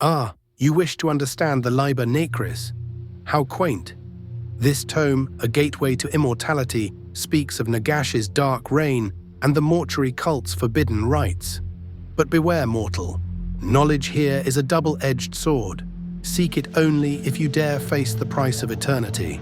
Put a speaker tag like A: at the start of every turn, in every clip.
A: Ah, you wish to understand the Liber Necris? How quaint. This tome, a gateway to immortality, speaks of Nagash's dark reign and the mortuary cult's forbidden rites. But beware, mortal. Knowledge here is a double-edged sword. Seek it only if you dare face the price of eternity.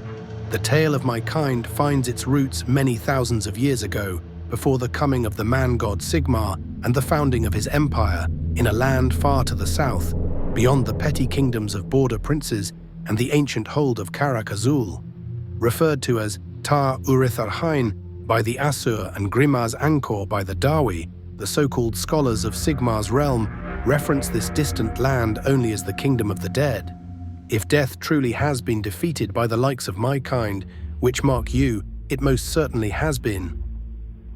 A: The tale of my kind finds its roots many thousands of years ago, before the coming of the man-god Sigmar and the founding of his empire in a land far to the south, beyond the petty kingdoms of border princes and the ancient hold of Karak Azul. Referred to as Ta Uritharhain by the Asur and Grimaz Angkor by the Dawi, the so-called scholars of Sigmar's realm reference this distant land only as the kingdom of the dead. If death truly has been defeated by the likes of my kind, which mark you, it most certainly has been.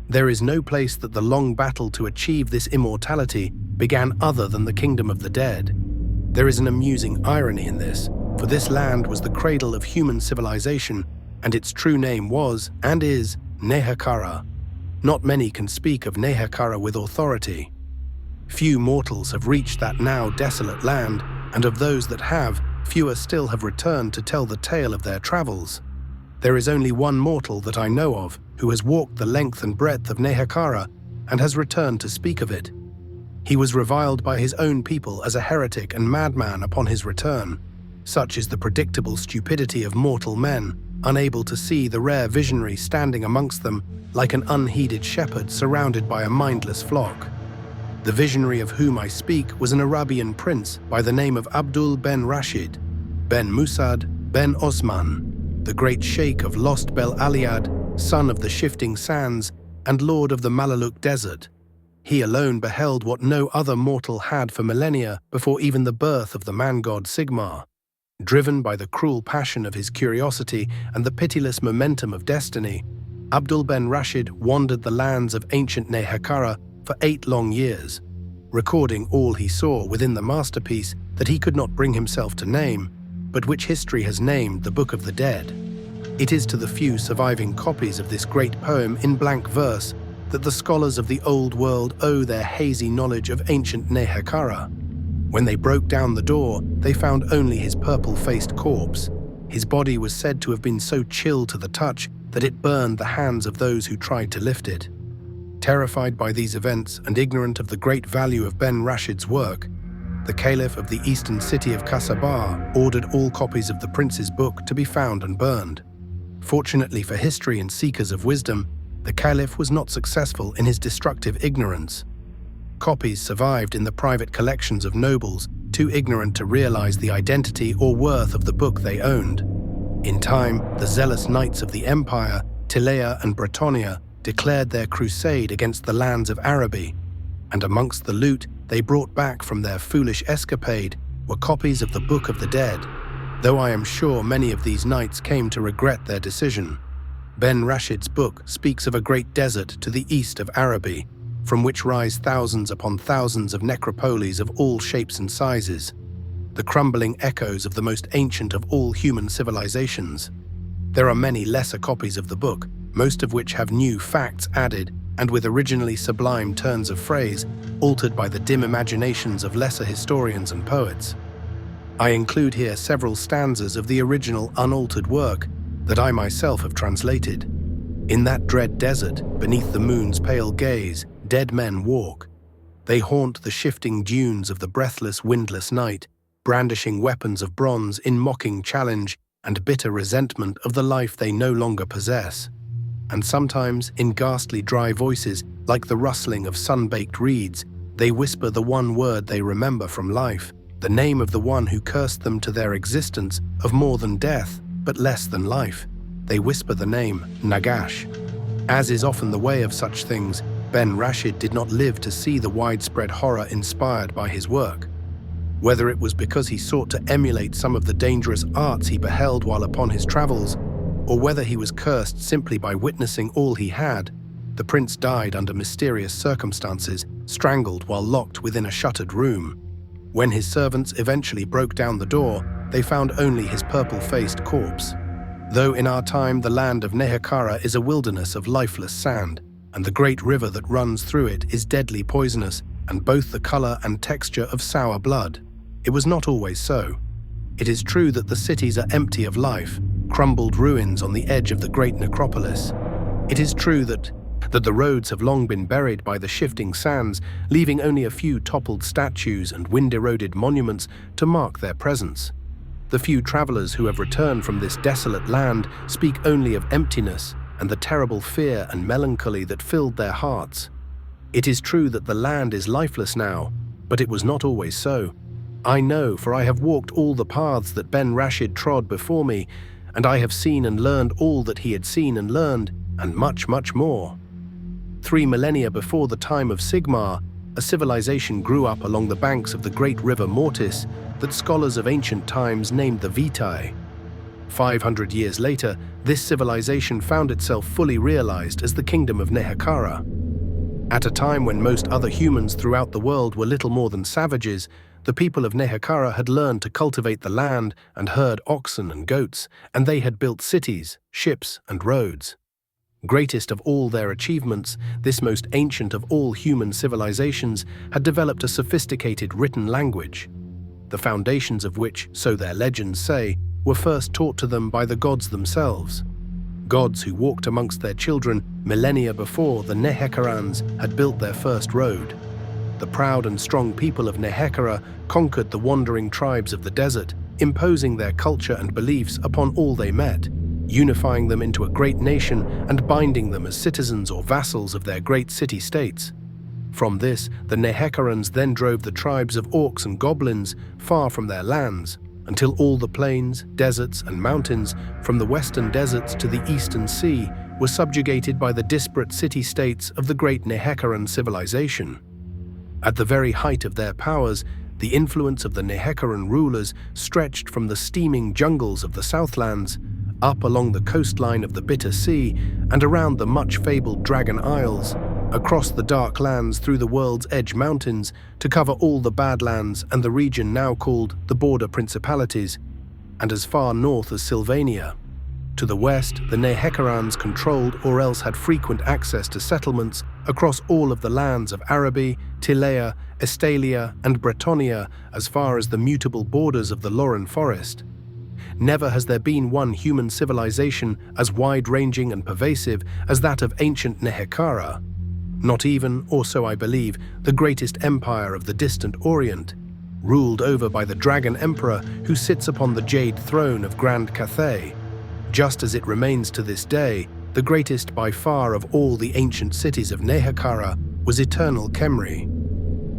A: There is no place that the long battle to achieve this immortality began other than the kingdom of the dead. There is an amusing irony in this, for this land was the cradle of human civilization, and its true name was, and is, Nehekhara. Not many can speak of Nehekhara with authority. Few mortals have reached that now desolate land, and of those that have, fewer still have returned to tell the tale of their travels. There is only one mortal that I know of who has walked the length and breadth of Nehekhara and has returned to speak of it. He was reviled by his own people as a heretic and madman upon his return. Such is the predictable stupidity of mortal men, unable to see the rare visionary standing amongst them like an unheeded shepherd surrounded by a mindless flock. The visionary of whom I speak was an Arabian prince by the name of Abdul ben Rashid, ben Musad, ben Osman, the great sheikh of lost Bel Aliad, son of the shifting sands and lord of the Malaluk desert. He alone beheld what no other mortal had for millennia before even the birth of the man-god Sigmar. Driven by the cruel passion of his curiosity and the pitiless momentum of destiny, Abdul ben Rashid wandered the lands of ancient Nehekhara for 8 long years, recording all he saw within the masterpiece that he could not bring himself to name, but which history has named the Book of the Dead. It is to the few surviving copies of this great poem in blank verse that the scholars of the old world owe their hazy knowledge of ancient Nehekhara. When they broke down the door, they found only his purple-faced corpse. His body was said to have been so chill to the touch that it burned the hands of those who tried to lift it. Terrified by these events and ignorant of the great value of Ben Rashid's work, the Caliph of the eastern city of Kasabar ordered all copies of the prince's book to be found and burned. Fortunately for history and seekers of wisdom, the Caliph was not successful in his destructive ignorance. Copies survived in the private collections of nobles, too ignorant to realize the identity or worth of the book they owned. In time, the zealous knights of the empire, Tilea and Bretonia, declared their crusade against the lands of Araby, and amongst the loot they brought back from their foolish escapade were copies of the Book of the Dead, though I am sure many of these knights came to regret their decision. Ben Rashid's book speaks of a great desert to the east of Araby, from which rise thousands upon thousands of necropolies of all shapes and sizes, the crumbling echoes of the most ancient of all human civilizations. There are many lesser copies of the book, most of which have new facts added and with originally sublime turns of phrase, altered by the dim imaginations of lesser historians and poets. I include here several stanzas of the original unaltered work that I myself have translated. In that dread desert, beneath the moon's pale gaze, dead men walk. They haunt the shifting dunes of the breathless, windless night, brandishing weapons of bronze in mocking challenge and bitter resentment of the life they no longer possess. And sometimes, in ghastly dry voices, like the rustling of sun-baked reeds, they whisper the one word they remember from life, the name of the one who cursed them to their existence of more than death, but less than life. They whisper the name Nagash. As is often the way of such things, Ben Rashid did not live to see the widespread horror inspired by his work. Whether it was because he sought to emulate some of the dangerous arts he beheld while upon his travels, or whether he was cursed simply by witnessing all he had, the prince died under mysterious circumstances, strangled while locked within a shuttered room. When his servants eventually broke down the door, they found only his purple-faced corpse. Though in our time the land of Nehekhara is a wilderness of lifeless sand, and the great river that runs through it is deadly poisonous and both the color and texture of sour blood, It was not always so. It is true that the cities are empty of life, crumbled ruins on the edge of the great necropolis. It is true that the roads have long been buried by the shifting sands, leaving only a few toppled statues and wind-eroded monuments to mark their presence. The few travelers who have returned from this desolate land speak only of emptiness and the terrible fear and melancholy that filled their hearts. It is true that the land is lifeless now, but it was not always so. I know, for I have walked all the paths that Ben Rashid trod before me, and I have seen and learned all that he had seen and learned, and much, much more. 3 millennia before the time of Sigmar, a civilization grew up along the banks of the great river Mortis that scholars of ancient times named the Vitae. 500 years later, this civilization found itself fully realized as the kingdom of Nehekhara. At a time when most other humans throughout the world were little more than savages, the people of Nehekhara had learned to cultivate the land and herd oxen and goats, and they had built cities, ships, and roads. Greatest of all their achievements, this most ancient of all human civilizations had developed a sophisticated written language, the foundations of which, so their legends say, were first taught to them by the gods themselves. Gods who walked amongst their children millennia before the Nehekharans had built their first road. The proud and strong people of Nehekhara conquered the wandering tribes of the desert, imposing their culture and beliefs upon all they met, unifying them into a great nation and binding them as citizens or vassals of their great city-states. From this, the Nehekharans then drove the tribes of orcs and goblins far from their lands, until all the plains, deserts, and mountains, from the western deserts to the eastern sea, were subjugated by the disparate city-states of the great Nehekharan civilization. At the very height of their powers, the influence of the Nehekharan rulers stretched from the steaming jungles of the Southlands, up along the coastline of the Bitter Sea, and around the much-fabled Dragon Isles, across the dark lands through the World's Edge Mountains to cover all the Badlands and the region now called the Border Principalities, and as far north as Sylvania. To the west, the Nehekharans controlled or else had frequent access to settlements across all of the lands of Araby, Tilea, Estalia, and Bretonia as far as the mutable borders of the Lauren Forest. Never has there been one human civilization as wide-ranging and pervasive as that of ancient Nehekhara. Not even, or so I believe, the greatest empire of the distant Orient, ruled over by the Dragon Emperor who sits upon the jade throne of Grand Cathay. Just as it remains to this day, the greatest by far of all the ancient cities of Nehekhara was Eternal Khemri.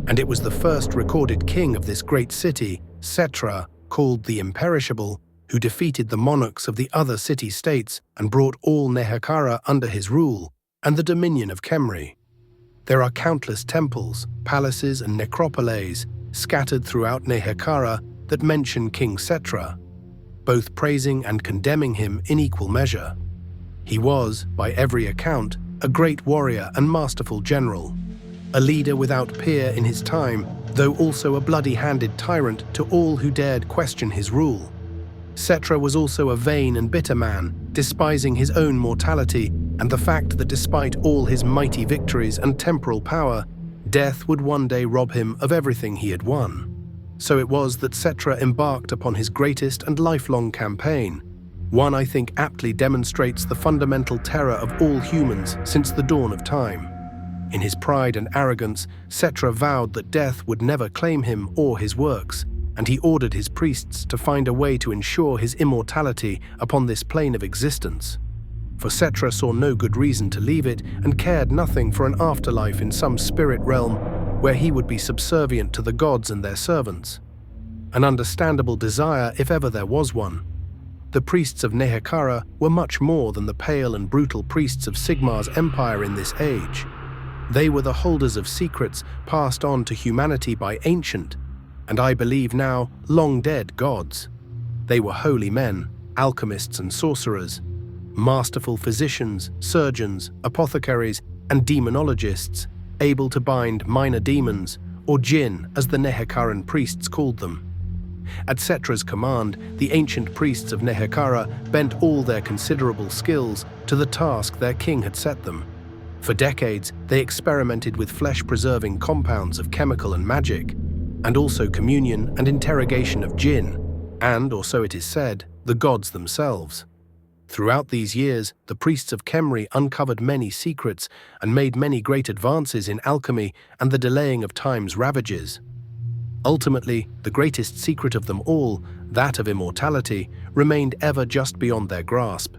A: And it was the first recorded king of this great city, Setra, called the Imperishable, who defeated the monarchs of the other city-states and brought all Nehekhara under his rule and the dominion of Khemri. There are countless temples, palaces, and necropoles scattered throughout Nehekhara that mention King Setra, both praising and condemning him in equal measure. He was, by every account, a great warrior and masterful general, a leader without peer in his time, though also a bloody-handed tyrant to all who dared question his rule. Setra was also a vain and bitter man, despising his own mortality and the fact that despite all his mighty victories and temporal power, death would one day rob him of everything he had won. So it was that Setra embarked upon his greatest and lifelong campaign. One I think aptly demonstrates the fundamental terror of all humans since the dawn of time. In his pride and arrogance, Setra vowed that death would never claim him or his works, and he ordered his priests to find a way to ensure his immortality upon this plane of existence. For Setra saw no good reason to leave it and cared nothing for an afterlife in some spirit realm where he would be subservient to the gods and their servants. An understandable desire if ever there was one. The priests of Nehekhara were much more than the pale and brutal priests of Sigmar's empire in this age. They were the holders of secrets passed on to humanity by ancient, and I believe now long-dead gods. They were holy men, alchemists and sorcerers, masterful physicians, surgeons, apothecaries, and demonologists, able to bind minor demons, or jinn as the Nehekharan priests called them. At Setra's command, the ancient priests of Nehekhara bent all their considerable skills to the task their king had set them. For decades, they experimented with flesh-preserving compounds of chemical and magic. and also communion and interrogation of jinn, and, or so it is said, the gods themselves. Throughout these years, the priests of Khemri uncovered many secrets and made many great advances in alchemy and the delaying of time's ravages. Ultimately, the greatest secret of them all, that of immortality, remained ever just beyond their grasp.